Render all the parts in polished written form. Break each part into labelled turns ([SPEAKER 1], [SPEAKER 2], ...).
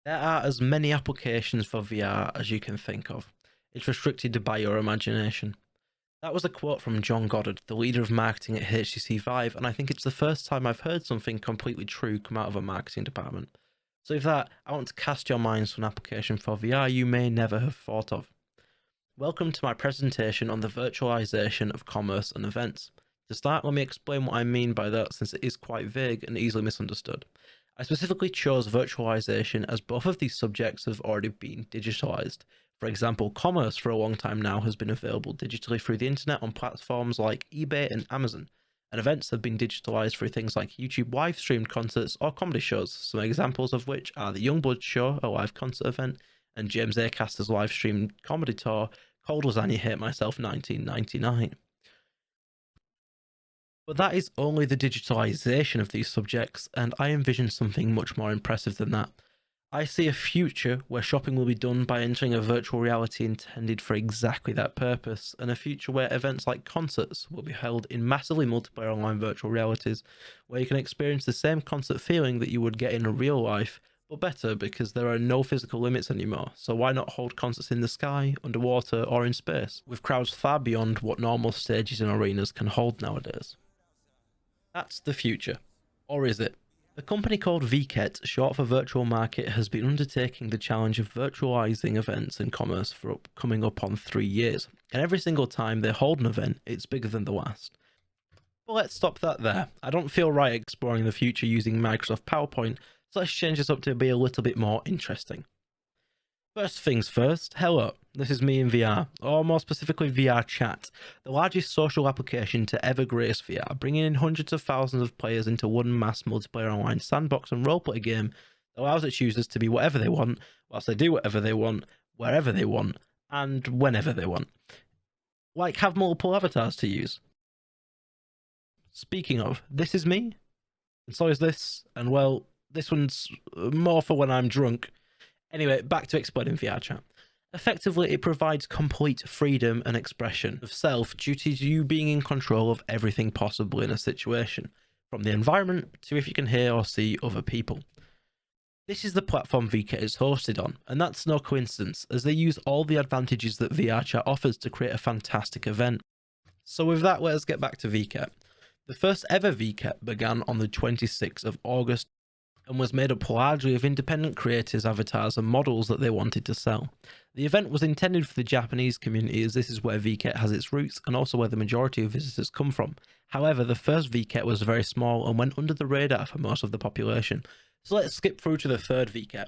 [SPEAKER 1] There are as many applications for VR as you can think of. It's restricted by your imagination. That was a quote from John Goddard, the leader of marketing at HTC Vive, and I think it's the first time I've heard something completely true come out of a marketing department. So with that, I want to cast your minds to an application for VR you may never have thought of. Welcome to my presentation on the virtualization of commerce and events. To start, let me explain what I mean by that, since it is quite vague and easily misunderstood. I specifically chose virtualization as both of these subjects have already been digitalized. For example, commerce for a long time now has been available digitally through the internet on platforms like eBay and Amazon, and events have been digitalized through things like YouTube live streamed concerts or comedy shows, some examples of which are the Youngblood Show, a live concert event, and James Acaster's live streamed comedy tour, Cold Lasagna Hate Myself 1999. But that is only the digitalization of these subjects, and I envision something much more impressive than that. I see a future where shopping will be done by entering a virtual reality intended for exactly that purpose, and a future where events like concerts will be held in massively multiplayer online virtual realities, where you can experience the same concert feeling that you would get in real life, but better because there are no physical limits anymore. So why not hold concerts in the sky, underwater, or in space, with crowds far beyond what normal stages and arenas can hold nowadays? That's the future. Or is it? A company called Vket, short for Virtual Market, has been undertaking the challenge of virtualizing events and commerce for coming up on 3 years, and every single time they hold an event, it's bigger than the last. But let's stop that there. I don't feel right exploring the future using Microsoft PowerPoint, so let's change this up to be a little bit more interesting. First things first, hello, this is me in VR, or more specifically VR Chat, the largest social application to ever grace VR, bringing in hundreds of thousands of players into one mass multiplayer online sandbox and roleplay game that allows its users to be whatever they want, whilst they do whatever they want, wherever they want, and whenever they want. Like have multiple avatars to use. Speaking of, this is me, and so is this, and well, this one's more for when I'm drunk. Anyway, back to explaining VR Chat. Effectively, it provides complete freedom and expression of self due to you being in control of everything possible in a situation, from the environment to if you can hear or see other people. This is the platform Vket is hosted on, and that's no coincidence, as they use all the advantages that VR Chat offers to create a fantastic event. So with that, let us get back to Vket. The first ever Vket began on the 26th of August and was made up largely of independent creators, avatars, and models that they wanted to sell. The event was intended for the Japanese community, as this is where Vket has its roots and also where the majority of visitors come from. However, the first Vket was very small and went under the radar for most of the population. So let's skip through to the third Vket.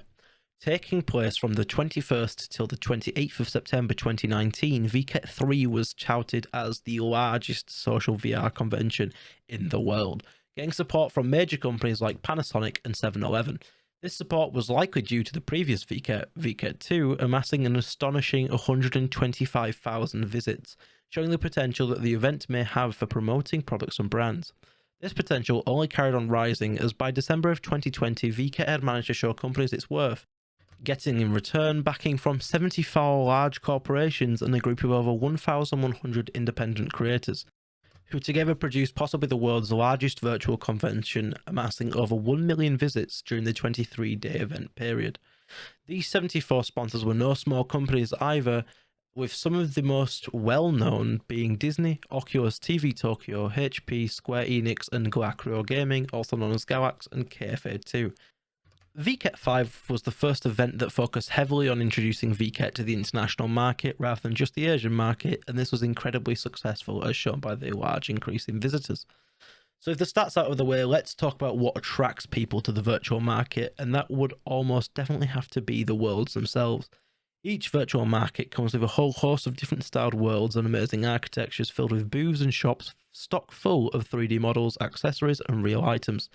[SPEAKER 1] Taking place from the 21st till the 28th of September 2019, Vket 3 was touted as the largest social VR convention in the world, getting support from major companies like Panasonic and 7-Eleven. This support was likely due to the previous Vket, Vket 2, amassing an astonishing 125,000 visits, showing the potential that the event may have for promoting products and brands. This potential only carried on rising, as by December of 2020, Vket had managed to show companies its worth, getting in return backing from 74 large corporations and a group of over 1,100 independent creators, who together produced possibly the world's largest virtual convention, amassing over 1 million visits during the 23-day event period. These 74 sponsors were no small companies either, with some of the most well-known being Disney, Oculus, TV Tokyo, HP, Square Enix, and Galacrio Gaming, also known as Galax, and KFA 2. Vket 5 was the first event that focused heavily on introducing Vket to the international market rather than just the Asian market, and this was incredibly successful, as shown by the large increase in visitors. So if the stats out of the way, let's talk about what attracts people to the virtual market, and that would almost definitely have to be the worlds themselves. Each virtual market comes with a whole host of different styled worlds and amazing architectures filled with booths and shops stock full of 3D models, accessories, and real items.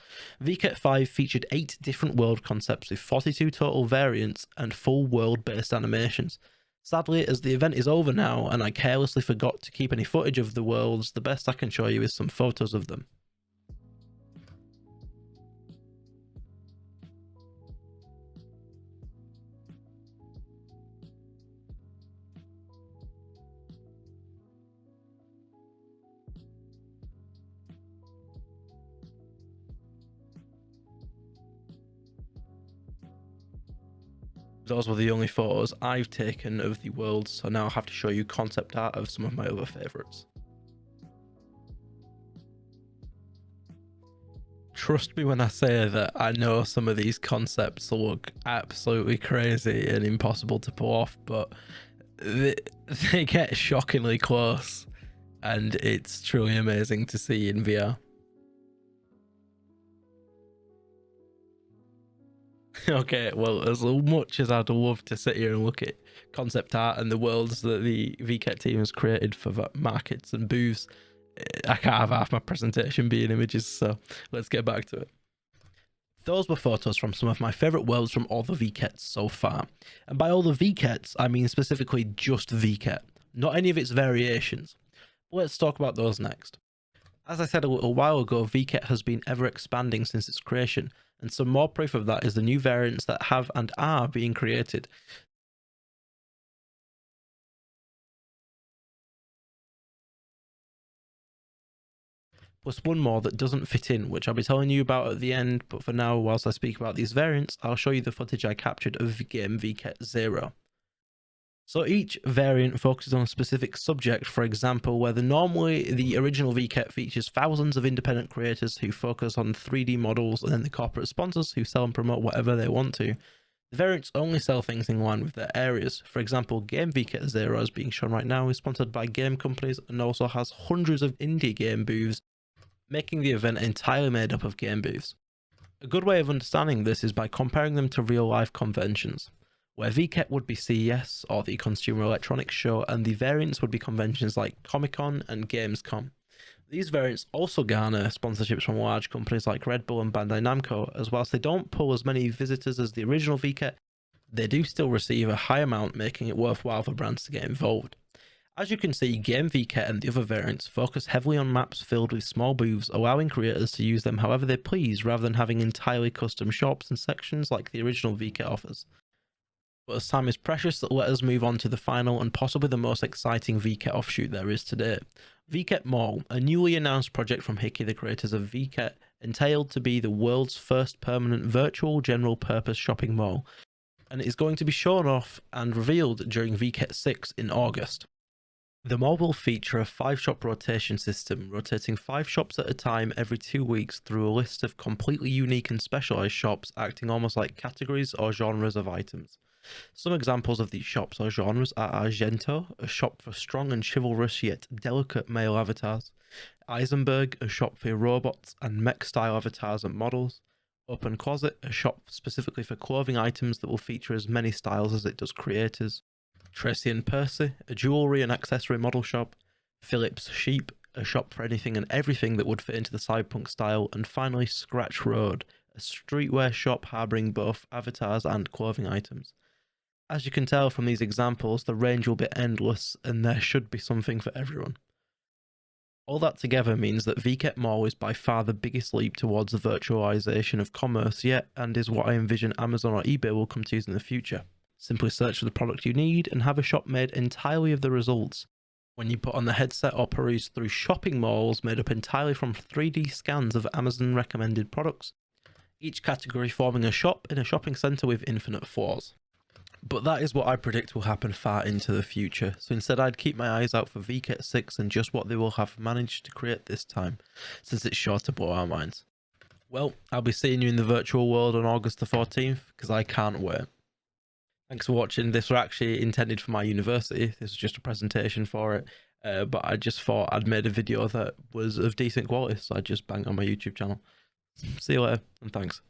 [SPEAKER 1] Vket 5 featured 8 different world concepts with 42 total variants and full world-based animations. Sadly, as the event is over now and I carelessly forgot to keep any footage of the worlds, the best I can show you is some photos of them. Those were the only photos I've taken of the world, so now I have to show you concept art of some of my other favourites. Trust me when I say that I know some of these concepts look absolutely crazy and impossible to pull off, but they get shockingly close, and it's truly amazing to see in VR. Okay, well, as much as I'd love to sit here and look at concept art and the worlds that the Vket team has created for markets and booths, I can't have half my presentation being images, so let's get back to it. Those were photos from some of my favourite worlds from all the Vkets so far. And by all the Vkets, I mean specifically just Vket, not any of its variations. Let's talk about those next. As I said a little while ago, Vket has been ever expanding since its creation, and some more proof of that is the new variants that have and are being created. Plus one more that doesn't fit in, which I'll be telling you about at the end, but for now, whilst I speak about these variants, I'll show you the footage I captured of game Vket 0. So each variant focuses on a specific subject. For example, where normally the original Vket features thousands of independent creators who focus on 3D models and then the corporate sponsors who sell and promote whatever they want to. The variants only sell things in line with their areas. For example, Game Vket 0, as being shown right now, is sponsored by game companies and also has hundreds of indie game booths, making the event entirely made up of game booths. A good way of understanding this is by comparing them to real-life conventions, where Vket would be CES or the Consumer Electronics Show, and the variants would be conventions like Comic-Con and Gamescom. These variants also garner sponsorships from large companies like Red Bull and Bandai Namco, as whilst they don't pull as many visitors as the original Vket, they do still receive a high amount, making it worthwhile for brands to get involved. As you can see, Game Vket and the other variants focus heavily on maps filled with small booths, allowing creators to use them however they please rather than having entirely custom shops and sections like the original Vket offers. But as time is precious, let us move on to the final and possibly the most exciting Vket offshoot there is today. Vket Mall, a newly announced project from Hickey, the creators of Vket, entailed to be the world's first permanent virtual general purpose shopping mall, and it is going to be shown off and revealed during Vket 6 in August. The mall will feature a 5-shop rotation system, rotating 5 shops at a time every 2 weeks through a list of completely unique and specialised shops acting almost like categories or genres of items. Some examples of these shops or genres are Argento, a shop for strong and chivalrous yet delicate male avatars; Eisenberg, a shop for robots and mech-style avatars and models; Open Closet, a shop specifically for clothing items that will feature as many styles as it does creators; Tracy and Percy, a jewellery and accessory model shop; Phillips Sheep, a shop for anything and everything that would fit into the cyberpunk style; and finally Scratch Road, a streetwear shop harbouring both avatars and clothing items. As you can tell from these examples, the range will be endless, and there should be something for everyone. All that together means that Vket Mall is by far the biggest leap towards the virtualization of commerce yet, and is what I envision Amazon or eBay will come to use in the future. Simply search for the product you need and have a shop made entirely of the results. When you put on the headset or peruse through shopping malls made up entirely from 3D scans of Amazon recommended products, each category forming a shop in a shopping centre with infinite floors. But that is what I predict will happen far into the future, so instead I'd keep my eyes out for Vket 6 and just what they will have managed to create this time, since it's sure to blow our minds. Well, I'll be seeing you in the virtual world on August the 14th, because I can't wait. Thanks for watching. This was actually intended for my university. This was just a presentation for it, but I just thought I'd made a video that was of decent quality, so I just banged on my YouTube channel. See you later, and thanks.